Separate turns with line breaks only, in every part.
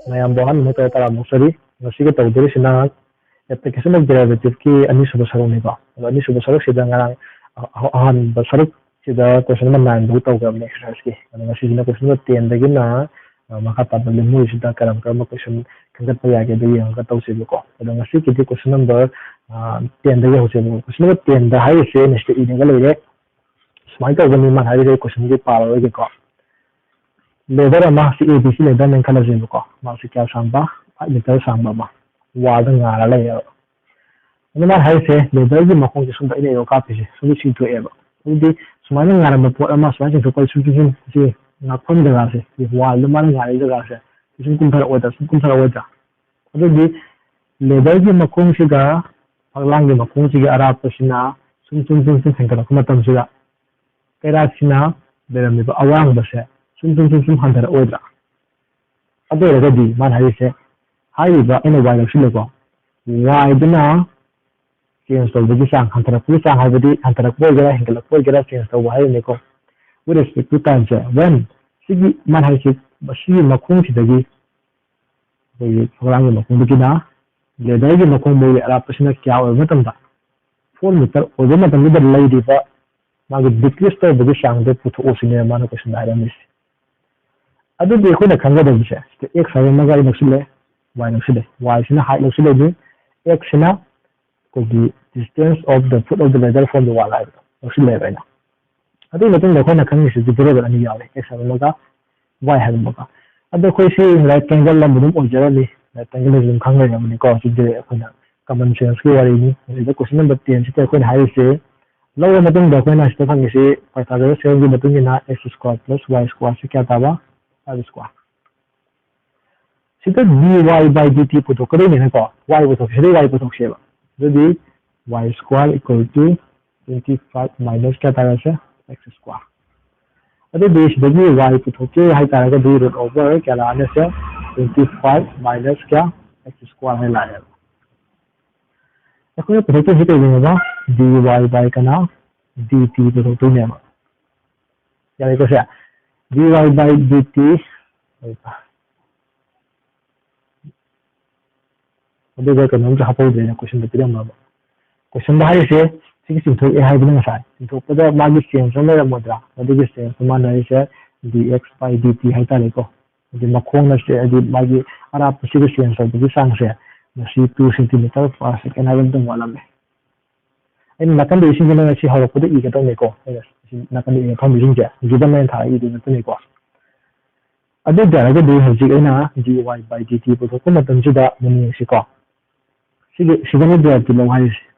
ꯃꯌꯥꯝ ꯕꯣꯍꯟ ꯃꯨꯛꯇ ꯇꯔꯥꯃꯨꯛꯁꯔꯤ ꯉꯁꯤꯒꯤ ꯇꯧꯗꯣꯔꯤꯁꯤꯅ application of derivative ki ꯑꯅꯤꯁꯨꯕ ꯁꯔꯨꯛꯅꯤꯀꯣ ꯑꯗꯣ ꯑꯅꯤꯁꯨꯕ ꯁꯔꯨꯛꯁꯤꯗ ꯉꯔꯥꯡ ꯑꯍꯥꯟꯕ ꯁꯔꯨꯛꯁꯤꯗ question number 9 ꯐꯥꯎ ꯇꯧꯈ꯭ꯔꯕꯅꯦ exercise ꯑꯗꯣ ꯉꯁꯤꯁꯤꯅ question number 10 ꯗꯒꯤꯅ ꯃꯈꯥ ꯇꯥꯕ ꯂꯤꯃꯨꯁꯤꯗ ꯀꯔꯝꯕ question ꯈꯟꯒꯠꯄ ꯌꯥꯒꯦꯗꯣ ꯌꯦꯡꯉꯒ ꯇꯧꯁꯦꯕꯀꯣ ꯑꯗꯣ ꯉꯁꯤꯒꯤꯗꯤ question number 10 ꯗꯒꯤ ꯍꯧꯁꯦꯕꯀꯣ question number 10 ꯗ ꯍꯥꯏꯔꯤꯁꯦ ꯅꯤꯁꯇ ꯏꯔꯒ ꯂꯩꯔꯦ ꯁꯨꯃꯥꯏꯅ ꯇꯧꯕꯅꯤ ꯃꯥꯅ ꯍꯥꯏꯔꯤꯁꯦ questionꯒꯤ ꯄꯥꯔꯔꯣꯏꯒꯦꯀꯣ ꯂꯦꯗꯔ ꯑꯃ ꯁꯤ ABC ꯂꯦꯗꯔꯅꯦꯅ ꯈꯜꯂꯁꯦꯕꯀꯣ ꯃꯥꯁꯤ ꯀꯌꯥ ꯁꯥꯡꯕ 5 ꯃꯤꯇꯔ ꯁꯥꯡꯕ ꯑꯃ ꯋꯥꯜꯗ ꯉꯥꯔ ꯂꯩꯌꯦꯕ ꯑꯗꯨ ꯃꯥꯅ ꯍꯥꯏꯔꯤꯁꯦ ꯂꯦꯗꯔꯒꯤ ꯃꯈꯣꯡꯁꯦ ꯁꯣꯝꯗ ꯑꯩꯅ ꯑꯦꯔꯣ ꯀꯥꯞꯄꯤꯁꯦ ꯁꯣꯝꯗ ꯆꯤꯡꯊꯣꯛꯑꯦꯕ ꯑꯗꯨꯗꯤ ꯁꯨꯃꯥꯏꯅ ꯉꯥꯔꯝꯕ ꯄꯣꯠ ꯑꯃ ꯁꯨꯃꯥꯏꯅ ꯆꯤꯡꯊꯣꯛꯄ ꯁꯤ ꯉꯥꯛꯐꯝ ꯖꯒꯥꯁꯦ ꯋꯥꯜꯗ ꯃꯥꯅ ꯉꯥꯔꯤ ꯖꯒꯥꯁꯦ ꯁꯨꯝ ꯀꯨꯝꯊꯔꯛꯑꯣꯏꯗ꯭ꯔꯥ ꯑꯗꯨꯗꯤ ꯂꯦꯗꯔꯒꯤ ꯃꯈꯣꯡꯁꯤꯒ ꯐꯛꯂꯥꯡꯒꯤ ꯃꯈꯣꯡꯁꯤꯒꯤ ꯑꯔꯥꯞꯄꯁꯤꯅ ꯁꯨꯝ ꯍꯦꯟꯒꯠꯂꯛꯄ ꯃꯇꯝꯁꯤꯗ ꯀꯩꯔꯥꯛꯁꯤꯅ ꯂꯩꯔꯝꯃꯤꯕ ꯑꯋꯥꯡꯕꯁꯦ ꯁꯨꯝ ꯍꯟꯊꯔꯛꯑꯣꯏꯗ꯭ꯔꯥ ꯑꯗꯨ ꯑꯣꯏꯔꯒꯗꯤ ꯃꯥꯅ ꯍꯥꯏꯔꯤꯁꯦ ꯍꯥꯏꯔꯤꯕ ꯑꯩꯅ y ꯂꯧꯁꯤꯜꯂꯦꯀꯣ yꯗꯨꯅ change ꯇꯧꯕꯒꯤ ꯆꯥꯡ ꯍꯟꯊꯔꯛꯄꯒꯤ ꯆꯥꯡ ꯍꯥꯏꯕꯗꯤ ꯍꯟꯊꯔꯛꯄ ꯑꯣꯏꯒꯦꯔꯥ ꯍꯦꯟꯒꯠꯂꯛꯄ ꯑꯣꯏꯒꯦꯔꯥ change ꯇꯧꯕ ꯍꯥꯏꯔꯤꯅꯤꯀꯣ with respect to time ꯁꯦ when ꯁꯤꯒꯤ ꯃꯥꯅ ꯍꯥꯏꯔꯤꯁꯦ ꯃꯁꯤꯒꯤ ꯃꯈꯣꯡꯁꯤꯗꯒꯤ ꯑꯩꯈꯣꯏꯒꯤ ꯐꯛꯂꯥꯡꯒꯤ ꯃꯈꯣꯡꯗꯒꯤꯅ ꯂꯦꯗꯔꯒꯤ ꯃꯈꯣꯡꯐꯥꯎꯒꯤ ꯑꯔꯥꯞꯄꯁꯤꯅ ꯀꯌꯥ ꯑꯣꯏꯕ ꯃꯇꯝꯗ 4 ꯃꯤꯇꯔ ꯑꯣꯏꯕ ꯃꯇꯝꯗꯨꯗ ꯂꯩꯔꯤꯕ ꯃꯥꯒꯤ ꯗꯤꯀ꯭ꯔꯤꯁ ꯇꯧꯕꯒꯤ ꯆꯥꯡꯗꯣ ꯄꯨꯊꯣꯛꯎꯁꯤꯅꯦ ꯃꯥꯅ ꯀꯣꯏꯁꯟꯗ ꯍꯥꯏꯔꯝꯃꯤꯁꯦ ꯑꯗꯨꯗꯤ ꯑꯩꯈꯣꯏꯅ ꯈꯪꯒꯗꯕꯁꯦ ꯁꯤꯗ x ꯍꯥꯏꯕ ꯑꯃꯒ ꯑꯩ ꯂꯧꯁꯤꯜꯂꯦ y ꯂꯧꯁꯤꯜꯂꯦ y ꯁꯤꯅ height ꯂꯧꯁꯤꯜꯂꯦꯅꯤ x ꯁꯤꯅ ꯑꯩꯈꯣꯏꯒꯤ distance of the foot of the ladder from the wall ꯍꯥꯏꯕꯗꯣ ꯂꯧꯁꯤꯜꯂꯦꯕ ꯑꯩꯅ ꯑꯗꯨꯒꯤ ꯃꯇꯨꯡꯗ ꯑꯩꯈꯣꯏꯅ ꯈꯪꯉꯤꯁꯤꯗꯤ ꯚꯦꯔꯤꯑꯦꯕꯜ ꯑꯅꯤ ꯌꯥꯎꯔꯦ x ꯍꯥꯏꯕ ꯑꯃꯒ y ꯍꯥꯏꯕ ꯑꯃꯒ ꯑꯗꯣ ꯑꯩꯈꯣꯏ ꯁꯤ ꯔꯥꯏꯠ ꯑꯦꯡꯒꯜ ꯑꯃ ꯑꯗꯨꯝ ꯑꯣꯏꯖꯔꯅꯤ ꯔꯥꯏꯠ ꯑꯦꯡꯒꯜ ꯑꯗꯨꯝ ꯈꯪꯂꯩꯔꯕꯅꯤꯀꯣ ꯁꯤꯗꯤ ꯑꯩꯈꯣꯏꯅ ꯀꯃꯟ ꯁꯦꯟꯁꯀꯤ ꯋꯥꯔꯤꯅꯤ ꯑꯗꯨꯗ question number 10 ꯁꯤꯗ ꯑꯩꯈꯣꯏꯅ ꯍꯥꯏꯔꯤꯁꯦ ꯂꯧꯔ ꯃꯇꯨꯡꯗ ꯑꯩꯈꯣꯏꯅ ꯁꯤꯗ ꯐꯪꯉꯤꯁꯤ ꯄꯥꯏꯊꯥꯒꯣꯔꯁ ꯊꯤꯑꯣꯔꯝꯒꯤ ꯃꯇꯨꯡ ꯏꯟꯅ x square plus y square ꯁꯤ ꯀꯌꯥ ꯇꯥꯕ 5 square sida dy by dt पुथोकदोइनेको y पुथोक sida y पुथोकसेबा अदुदि y square equal to 25 minus क्या तारसे x square अदुदि सिदगी y पुथोके हाइ तारगदि root over क्या लाने से 25 minus क्या x square है लाया अखोय पुथोके हिते नेबा dy by kana dt पुथोकदोइनेबा यानी को से dy by dt अदुगा कनोम हापौद्रेना क्वेश्चन पिरमबा क्वेश्चन हाइसे सिगी चिंथोक ए हाइबना नसाय चिंथोकपदा मागी चेंज अम लेरमोद्रा अदुगी चेंज मानाइसे dx by dt हाइतारेको अदि मखोंना से अदि मागी अराप सिगी चेंज तौबगी सांगसे मसी 2 cm per second हाइबदम वालामे इन नकन देसिंग गना सि हरपदा इगदनेको नकन इ खमिजिंजे गिदमेन था इदि नतनेको अदु दरगा दे हजिक एना dy by dt पुथोक मतमसिदा मनिसिको सिगनी ड्राइव लो हाइसे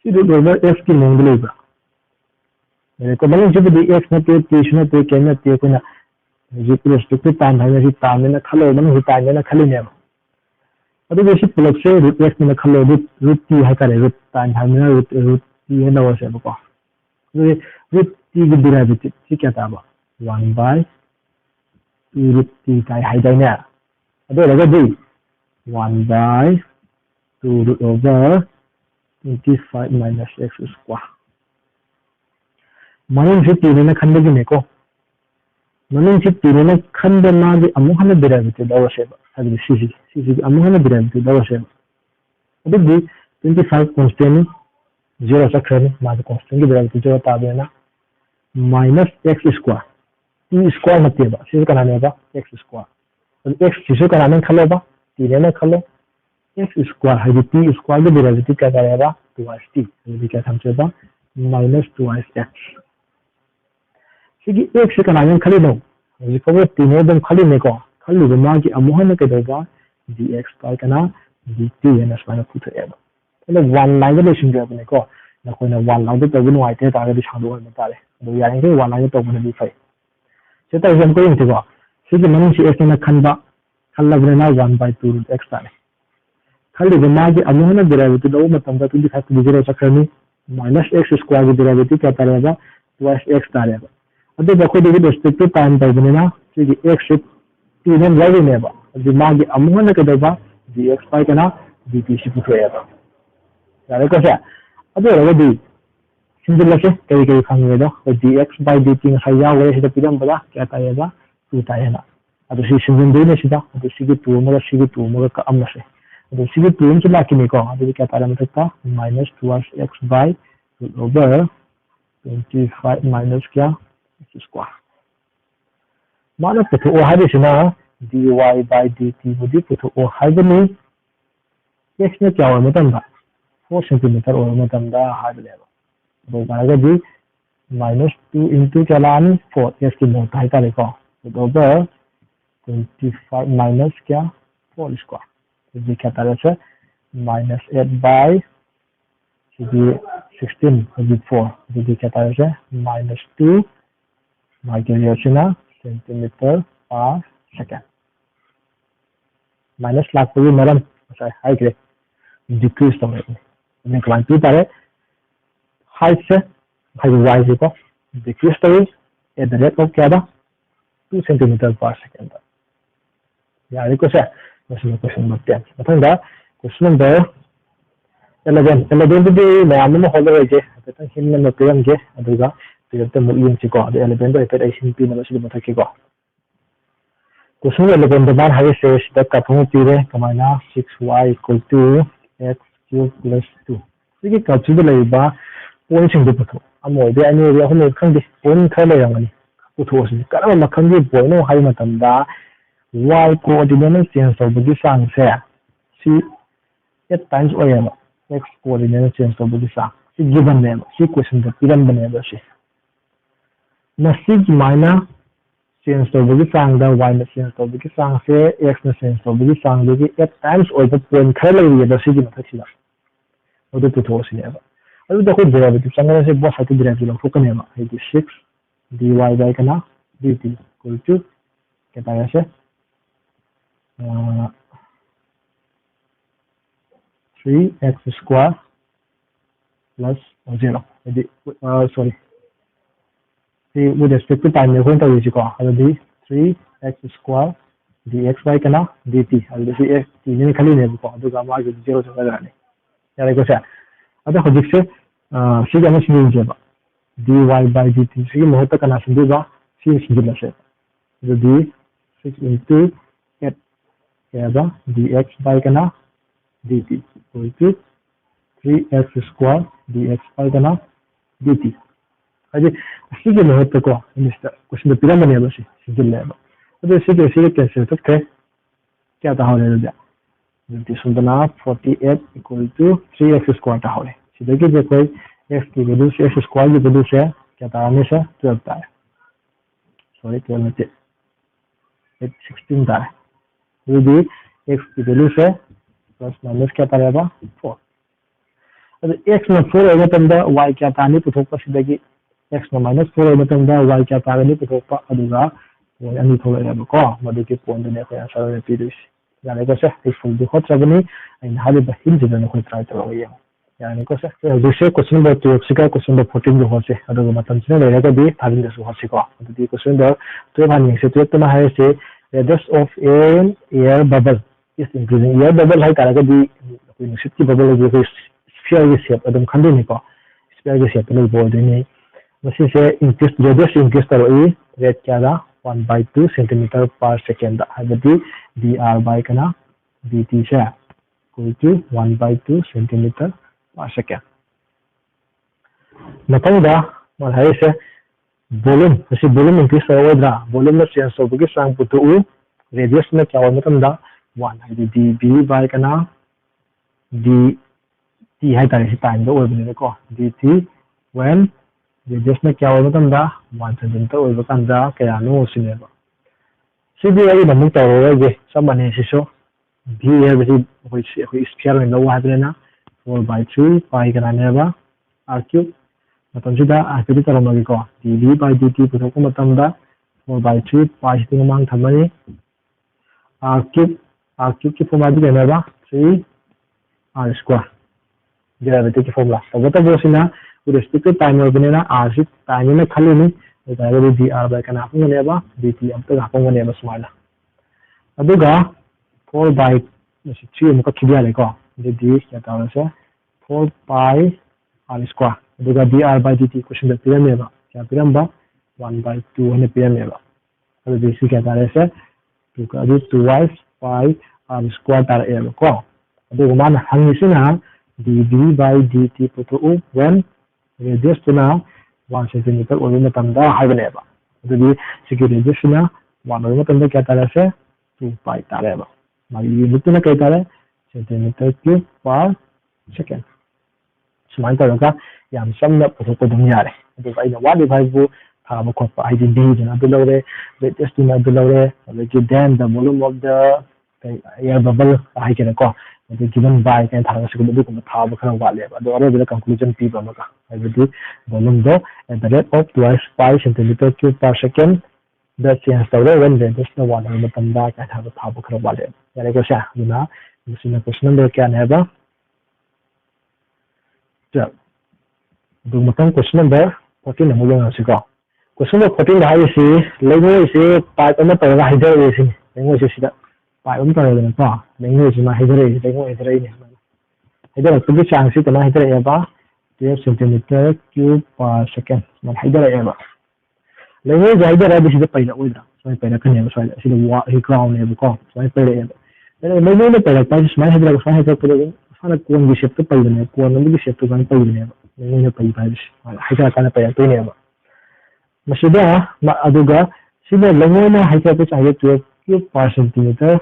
सिदु ओवर f की मोंग लेबा को मने जबदि x नते t नते k नते कोना हजिक रेस्पेक्ट टू टाइम हाइना सि टाइम ने खलो मन हु टाइम ने खलिने अदु बेसि प्लस से रूट x ने खलो रूट t हाइ करे रूट टाइम हाइना रूट t ने नवसे बको रूट t की डेरिवेटिव सि क्या ताबा 1 by 2 रूट t काय हाइ दाइने अदु लगदि 1 by 2 root over 25 minus x square माने से तीन ने खंड की नेको माने से तीन ने खंड मागे अमुहन डेरिवेटिव दवसेबा अदि सीसी अमुहन डेरिवेटिव दवसेबा अदि 25 कांस्टेंट 0 सक्खरने मागे कांस्टेंट की derivative 0 ताबेना minus x square t square नतेबा से कनानेबा x square अदि x सिसु कनाने खलोबा t ने खलो x square है t square के डेरिवेटिव क्या करेगा 2t ये क्या समझेगा minus 2x सिगी x से कनाने खली दो ये कवर तीन एकदम खली ने को खली दो मां की अमुहन के देगा dx by kana dt है ना स्माइल पुथेगा मतलब वन लाइन रिलेशन के अपने को ना कोई ना वन लाइन तो बिनु आइते तागे भी छादो है बताले दो यानी के वन लाइन तो बने भी फाइ से तो हम को इंते को सिगी मन से x ने खनबा खल्ला ना 1 by 2 root x ताले खल्ली मागी अमुहन डेरिवेटिव दो मतलब 25 की 0 सक्खरनी minus x square की डेरिवेटिव क्या तारेगा 2x तारेगा अदे बखो दे रिस्पेक्ट टू टाइम तबनेना सिगी x से t ने लेनेबा अदि मागी अमुहन के दबा dx by kana dt से पुथोएबा यारे को से अदे रगदि सिंगलसे कई कई खंगेदो dx by dt साया वरे से पिरम बदा क्या ताएगा 2 ताएना ꯑꯗꯨ ꯁꯤ ꯁꯤꯟꯖꯤꯟꯗꯣꯏꯅꯦ ꯁꯤꯗ ꯑꯗꯨ ꯁꯤꯒꯤ 2 ꯑꯃꯒ ꯁꯤꯒꯤ 2 ꯑꯃꯒ ꯀꯛꯑꯝꯃꯁꯦ ꯑꯗꯨ ꯁꯤꯒꯤ 2 ꯑꯃꯁꯨ ꯂꯥꯛꯈꯤꯅꯤꯀꯣ ꯑꯗꯨꯗꯤ ꯀꯌꯥ ꯇꯥꯔꯦ ꯃꯊꯛꯇ minus 2x by root over 25 minus kya x square mana putho haibisina dy by dt budi putho haibani x na kya hoy matamda 4 cm hoy matamda haibaleba do garagadi minus 2 into kya lani 4 x ki not hai tare ko root over 25 minus kya 4 square jadi kya tare se minus 8 by 16 with 4 jadi kya tare se minus 2 micrometer centimeter per second minus lakh puri maram sai hai kre decrease to hai ne kwan tu tare height se hai y se ko decrease to at the rate of kya da 2 centimeter per second ya iko se question number 10 mathang da question number 11 di mayam ma hol ra je ta hin na piram je aduga pirate mu yin chi ko 11 da ipet ai sin pi na si mathaki ko question 11 da ban hai se da ka phu pi re kamana 6y equal to x cube plus 2 sigi ka chu da lai ba point sing du putho amoi de ani ri hom khang di point kha lai yang ani putho si karama makhang di point no hai matam da y coordinate change to bu sang se si 8 times o yama x coordinate change to bu sang si given name si question da piram bane ba si na si minus change to bu sang da y na change to bu sang se x na change to bu sang de 8 times o the point kha lai ya da si gi mathak si la odu putho si ne ba adu da ko derivative sangana se both side derivative lo focus ne ma hai 6 dy by kana dt equal to kya ta se 3x square plus 0 sorry with respect to time ne ko ta wi ko adu 3x square dx by kana dt adu si x t ne khali ne ko adu ga ma 0 so ga ne ya ko sa adu hojik se si ga ma sin je ba dy by dt si mo ta kana sin ba si sin la se adu 6 into 8 kaya dx by kana dt equal to 3x square dx by kana dt aje sige mo to ko insta question de piram ne ba si sige le ba ado sige cancel to ke kya ta hore da dt sundana 48 equal to 3x square ta hore sida ke je koi x की value से x square की value से क्या था आने से 12 था sorry 12 में 16 था यदि x की वैल्यू से प्लस माइनस क्या रहेगा 4 अब x में 4 होगा तब y क्या था नहीं पुथोक पर सीधा कि x में -4 होगा तब y क्या था नहीं पुथोक पर अदुगा वो अन्य थोड़ा रहेगा को मधु के पॉइंट ने कोई आंसर रिपीट इस यानी को से इस फुल दी होत सबनी इन हाले बहिन जिदन कोई ट्राई करो ये यानी को से दूसरे क्वेश्चन नंबर 2 का क्वेश्चन नंबर 14 जो होसे अदुगा मतन से रहेगा भी थालिन दसु होसे को दी क्वेश्चन नंबर 12 हानि से 12 तना है से radius of an air bubble is increasing air bubble है तारा का भी कोई निश्चित की बबल जो कोई स्फीयर की शेप एकदम खंडे नहीं को स्फीयर की शेप में बोल देने मशीन से इंक्रीज radius इंक्रीज करो ये रेट क्या था 1/2 centimeter per second है बदी dr by कना dt से equal to 1/2 centimeter per second मतलब दा मतलब से volume ऐसे volume increase होगा दा volume में change होगा कि सांग पुतो radius में क्या होगा मतलब दा 1 है db by कना dt है तारे से टाइम दो बने को dt when radius में क्या होगा मतलब दा 1 centimeter होगा kan दा क्या नो सिनेबा सीधी वाली नमक तो होगा ये सब बने सिसो b है वैसे कोई स्फीयर में लो है ना 4/3 pi कना नेबा r cube मतलब सीधा आखिरी तरह में को dv by dt पुतो को मतलब दा 4/3 pi सिंग मांग थमनी r cube की फॉर्मूला दी नेबा 3 r square डेरिवेटिव की फॉर्मूला तो बता दो सिना with respect to time और बनेना r से टाइम में खाली नहीं तो ताकि dr by कना आपको नेबा dt अब तक आपको नेबा स्मॉल अदुगा 4/3 मुका खिदिया लेको dd क्या था वैसे 4 pi r square अदुगा dr by dt question में पिरम नेबा क्या पिरम बा 1/2 ने पिरम नेबा अब बेसिक क्या था वैसे 2 twice pi r square tarayeba ko adu man hangisina dv by dt putu when radius tuna 1 cm oru matamda haibneba adu sigi radius na 1 oru matamda kya tarase 2 pi tarayeba mari unit na kya tare centimeter cube per second sumai taraga yam samna putu ko dum yare adu ai na wadi bhai bu thaba khotpa ai din di na dulore radius tuna dulore adu then the volume of the air bubble ai kena ko adu given by kan thara se ko du ko thaba khara wale adu aro the conclusion p ba maka adu volume do at the rate of twice pi centimeter cube per second the change tawre when radius na 1 matam da ka thaba khara wale yare ko sha duna musina question number kya ne ba ja du matam question number 14 mo lo se ko question number 14 hai se lego se pi ma tawra hidar re se lego se sida pi tawra ne pa lego se ma hidar re lego hidar ne hidar to bi chance to na hidar e ba 12 centimeter cube per second man hidar e ba lego ja hidar re sida pai la oidra so pai la kan ne so sida wa he ground ne ko so pai la e lego ne pai la pa so hidar so hidar ko le sana kon bi shape to pai ne ko no bi shape to kan pai ne lego ne pai pai hidar kan pai to ne ba masida ma aduga sida lego na hidar ko chahiye 12 cube per centimeter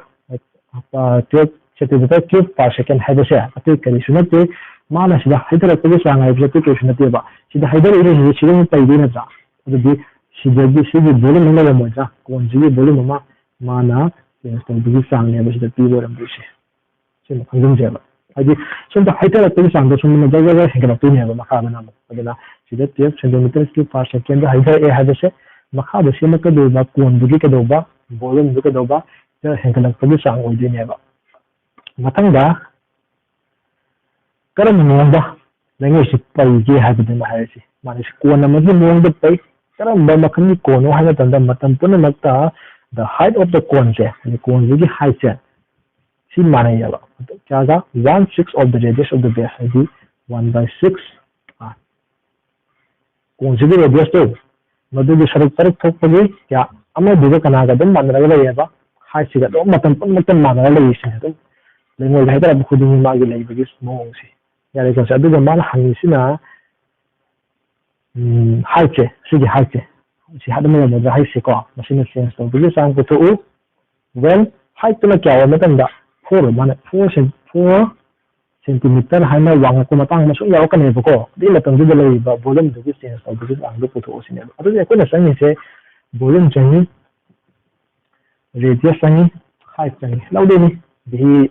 12 centimeter cube per second hai base ate kari sunate mana sida hidar ko sanga application ate ba sida hidar ire ni sida pai de na ja adu sida volume na mo ja kon ji volume ma mana sto bi sang ne ba sida pi bo ram bi se sida khangum je ba adi sida hidar ko sang da sum na ja ja hingala to ne ba makha na mo adana sida 12 centimeter cube per second hidar e hai base makha da sima ka do ba kon bi ka do ba volume bi ka do ba ja hingala ko sang oi de ne ba matangda karam nongda language pai ge habide ma haisi mani kon amagi nongda pai karam ba makhani kono haga tanda matam puna nakta the height of the cone je ani cone ji height je si mane yaba kya ga 1/6 of the radius of the base adi 1/6 cone ji radius to madu ji sarak tarak thokpagi kya amma diga kana ga dum manra ga yaba height si ga do matam pun matam manra la yisi dum lengo ga hidara bu khudin ma gi lai bagi mong si yare ko sa du ga mal hangi sina height si gi height si hada me mo ga height si ko machine sense to bi sang ko to when height na kya wa matam da 4 mana 4 centimeter hai na wang ko matang ma so yaw ka ne ko di la tang du lai ba volume du gi sense to bi ang du ko to si ne adu ko na sang ni se volume changi radius changi height changi lau de ni the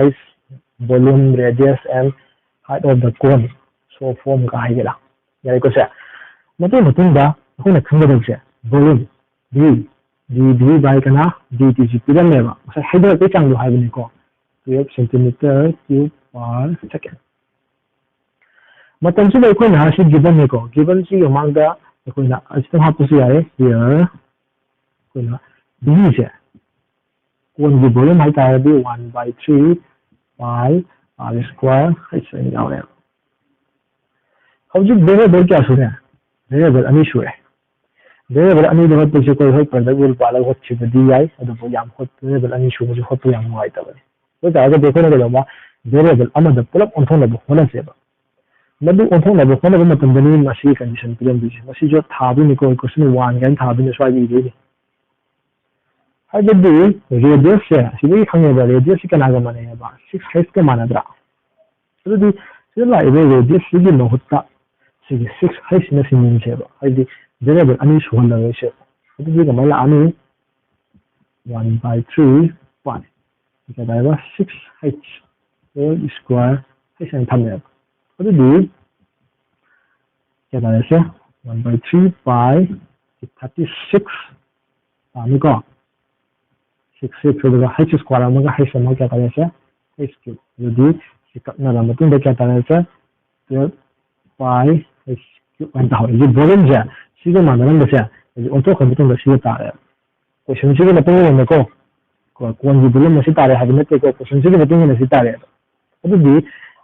ice volume radius and height of the cone so form ka haigela yare ko sa matung da hona khanga da se volume d by kana dt ji piram ne ba sa hidar ko chang lo haibne ko 12 centimeter cube per second matam su ko na shi given ne ko given si among da ko na astam ha pusi yare here ko na d se cone the volume height are be 1/3 pi r square h in our how you variable kya sune variable ani sure variable ani da to se ko hoi par da gol pala hot chi di ai adu bo yam hot variable ani shu mu hot yam mai ta ba to da ga dekho ne da ma variable ama da pull up on thon da bo hona se ba madu on thon da bo hona ba matam da ni ma shi condition plan bi ma shi jo tha bi ni ko question 1 gan tha bi ni swa bi ni hydrogen radius से सिबी खंगे बा radius के नागा माने बा 6 height के माना द्रा तो सिला इबे radius सिगी न होता सिगी 6 हाइट न सिमिन से बा हाइदि वेरिएबल अनि सोहन लगे से तो दिगा मला अनि 1/3 pi के दाइबा 6 हाइट होल स्क्वायर हाइट थामे तो दि के दाइबा से 1/3 pi 36 आमी को 6 होगा h स्क्वायर आमगा h सम क्या करे से h क्यूब यदि सिकना ला मतुं दे क्या करे से 12 pi h क्यूब अंत हो ये वॉल्यूम जे सिगे मानन से ये ऑटो कंप्यूटर से तारे क्वेश्चन सिगे मतुं ने को कोन जी वॉल्यूम से तारे हबने ते को क्वेश्चन सिगे मतुं ने से तारे अब दी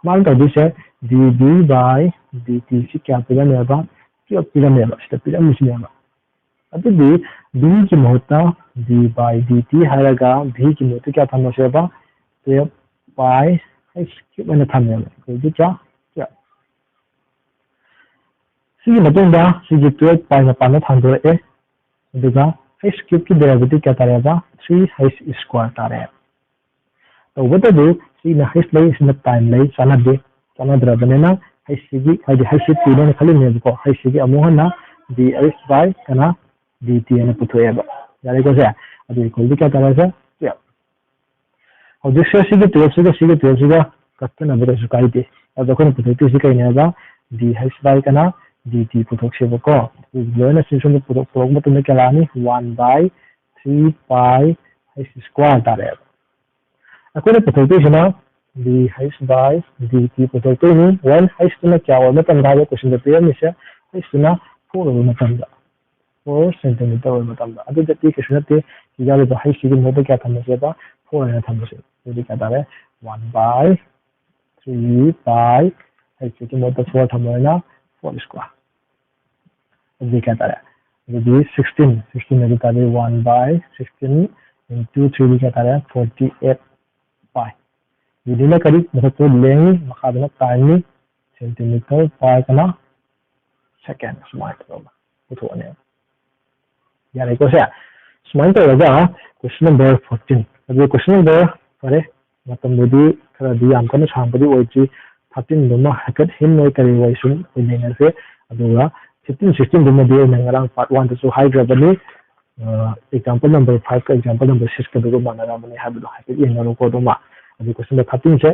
मान तो दिस है dv by dt से क्या पिला ने बा क्यों पिला ने बा से पिला मिस ने बा अदुदी b की महत्ता d by dt हायरगा v की महत्ता क्या थमसेबा 12 by h क्यूब अने थमेबा कोई क्या क्या सिगी मतुंगा सिगी 12 by मपान थांदोरे अदुगा h क्यूब की डेरिवेटिव क्या तारेबा 3h स्क्वायर तारे तो बतदु सिना h लई सिना टाइम लई सनादे सनाद्रबनेना h सिगी हाइदि h तीने खलिनेबको h सिगी अमोहना dh by kana dt अने पुथोएबा यारे को से अदु इक्वल क्या तारेसा क्या और जिस सिगी 12 सिगा कत्तना बरे सुकाइदे अब देखो पुथोती सि कइनेबा dh by kana dt पुथोक्सेबको लोना सिसुन पुथोक मतुने Kelani 1 by 3 pi h square तारे अकोने पुथोक्तीसिना dh by dt पुथोक्तोनी when h तुना क्या और मतम दाबे क्वेश्चन द पेयर मिसे h तुना 4 और मतम दा 4 सेंटीमीटर और मतम दा अदु जति क्वेश्चन ते याले द h सिगी मोदे क्या थमसेबा 4 ने थमसे यदि क्या तारे 1 by 3 pi h सिगी मोदे 4 थमना 4 स्क्वायर अदु क्या तारे यदि 16 ने तारे 1 by 16 into 3 क्या तारे 48 pi यदि ना करी मतलब लेंगे मखादना टाइम सेंटीमीटर पाई कना सेकंड स्मार्ट होगा पुथोने यारे को से स्मार्ट होगा क्वेश्चन नंबर 14 अब क्वेश्चन नंबर फरे मतलब मोदी खरा दी आम कने सांबदी ओइची 13 दुमा हकत हिन नोय करी वइसुन इनेंगर से अदुगा 15 16 दुमा दे नंगरा पार्ट 1 तो हाइड्रोबनी एग्जांपल नंबर 5 का एग्जांपल नंबर 6 का दुगो मानरा मने हाबलो हकत येंगरो को दुमा अभी क्वेश्चन नंबर 13 से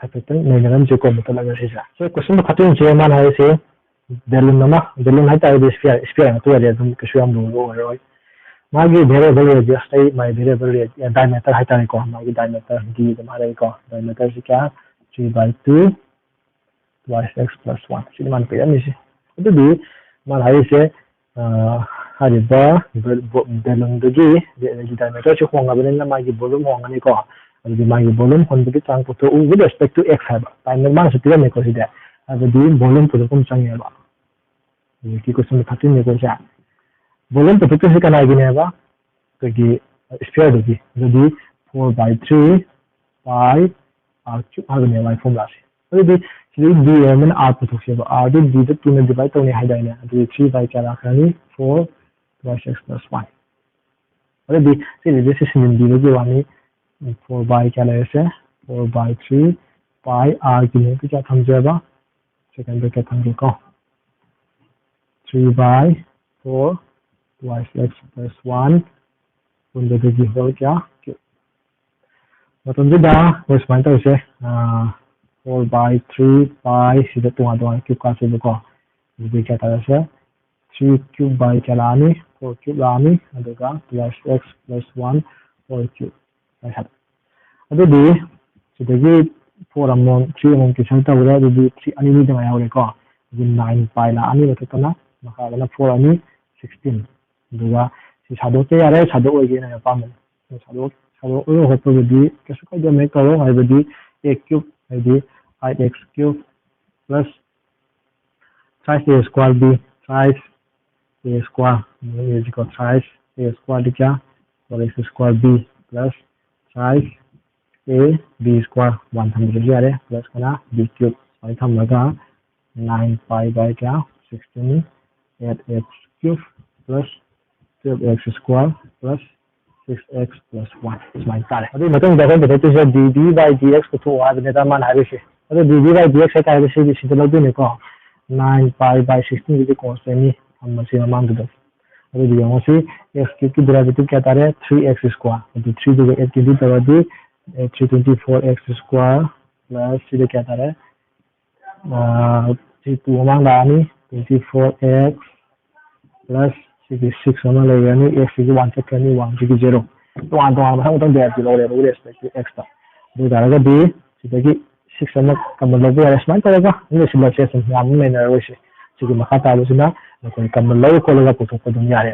हाइपोथेटिकल नैनरन जो को मतलब लगा से सो क्वेश्चन नंबर 13 से मान है से बेलून है तारे स्फीयर तो है तुम किसी हम लोग हो मागी वेरिएबल है जस्ट माय वेरिएबल है डायमीटर है तारे को मागी डायमीटर डी हमारे को डायमीटर से क्या 3/2 twice x plus 1 सिर्फ मान पे है तो भी मान है से हारिबा बेलून दगी डायमीटर से होंगा बनेना मागी वॉल्यूम होंगा नहीं को अभी मागी वॉल्यूम होंगे चांग पुतो विद रिस्पेक्ट टू x है टाइम मान से तीन में को सिदे अभी वॉल्यूम पुतो कम चांगे बा ये की क्वेश्चन 13 में को जा वॉल्यूम पुतो कैसे करना है नेबा तो कि स्फीयर दगी यदि 4/3 pi r क्यूब आगने वाला फॉर्मूला से अभी ये d में r पुतो से r d d 2 में डिवाइड करने है दाइने अभी 3 by क्या रखनी 4 twice x plus 1 अभी ये से सिंपल दी लगी वाली 4 by क्या ले से 4/3 pi r की में क्या समझेगा सेकंड पे क्या समझेगा 3/4 twice x plus 1 उनके देखिए हो क्या मतलब जो दा उसमें तो उसे 4/3 pi सीधे तो क्यूब का से देखो ये क्या तरह से 3 क्यूब by क्या लानी 4 क्यूब लानी अदुगा plus x plus 1 4 क्यूब ऐसा अदुदी सिदगी 4 अमोन 3 अमोन की संख्या हो रहा है अदुदी 3 अनी में जमा हो रेको ये 9 pi ला अनी बततना मखाबला 4 अनी 16 अदुगा सी सादो के यारे सादो ओगे ना पामन सादो ओ होपबदी कैसे को जमे करो हाइबदी a क्यूब हाइबदी 8x cube plus 5a square b 5a square ये इक्वल 5a स्क्वायर क्या और x square b plus 5a b square 100 यारे प्लस कना b क्यूब और हम लगा 9 pi by क्या 16 8x cube plus 12x square plus 6x plus 1 इसमें तारे अभी मतलब देखो बताते हैं dd by dx को तो आज नेता मान है से अरे dd by dx है क्या है से सीधे लोग ने को 9 pi by 16 की कांस्टेंट नहीं हम मशीन मान दो अरे दिया उसे x क्यूब की डेरिवेटिव क्या तारे 3x स्क्वायर तो 3 जगह 8 की दी तो दी 324x स्क्वायर प्लस सीधे क्या तारे 2 मान लानी 24x plus 6 sama le yani x की 1 से करनी 1 की 0 तो आन तो आन हम तो दे दिलो ले with respect to x ता दो दागा b सिदगी 6 sama कम लोग है स्मार्ट करेगा ये सिला से हम में ना रोसे सिगी मखा ताबसिना कोई कम लोग को लगा पुतो को दुनिया रे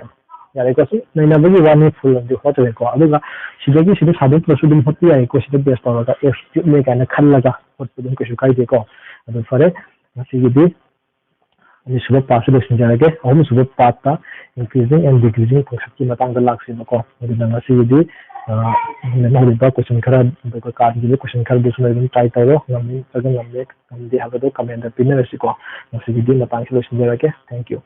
यारे को नहीं ना बगी वानी फुल दि होते को अदुगा सिदगी सिदि सादे प्लस दिन होती है को सिदे बेस्ट होगा x क्यूब में कहना खल्लगा होते दिन को शुकाई दे को अदु फरे सिगी b ꯑꯅꯤꯁꯨꯕ ꯄꯥꯔꯠꯁꯤ ꯂꯣꯏꯁꯤꯟꯖꯔꯒꯦ ꯑꯍꯨꯝꯁꯨꯕ ꯄꯥꯔꯠꯇ ꯏꯟꯀ꯭ꯔꯤꯖꯤꯡ ꯑꯦꯟ ꯗꯤꯀ꯭ꯔꯤꯖꯤꯡ ꯐꯪꯁꯟꯒꯤ ꯃꯇꯥꯡꯗ ꯂꯥꯛꯁꯤꯕꯀꯣ ꯑꯗꯨꯅ ꯉꯁꯤꯒꯤꯗꯤ ꯍꯧꯔꯤꯕ ꯀꯣꯏꯁꯟ ꯈꯔ ꯑꯗꯨꯒ ꯀꯥꯟꯈꯤꯕ ꯀꯣꯏꯁꯟ ꯈꯔꯗꯨꯁꯨ ꯑꯗꯨꯝ ꯇ꯭ꯔꯥꯏ ꯇꯧꯔꯣ ꯉꯝꯃꯤ ꯅꯠꯇ꯭ꯔꯒ ꯉꯝꯗꯦ ꯍꯥꯏꯕꯗꯣ ꯀꯃꯦꯟꯗ ꯄꯤꯅꯔꯁꯤꯀꯣ ꯉꯁꯤꯒꯤꯗꯤ ꯃꯇꯥꯡꯁꯤ ꯂꯣꯏꯁꯤꯟꯖꯔꯒꯦ ꯊꯦꯡꯛ ꯌꯨ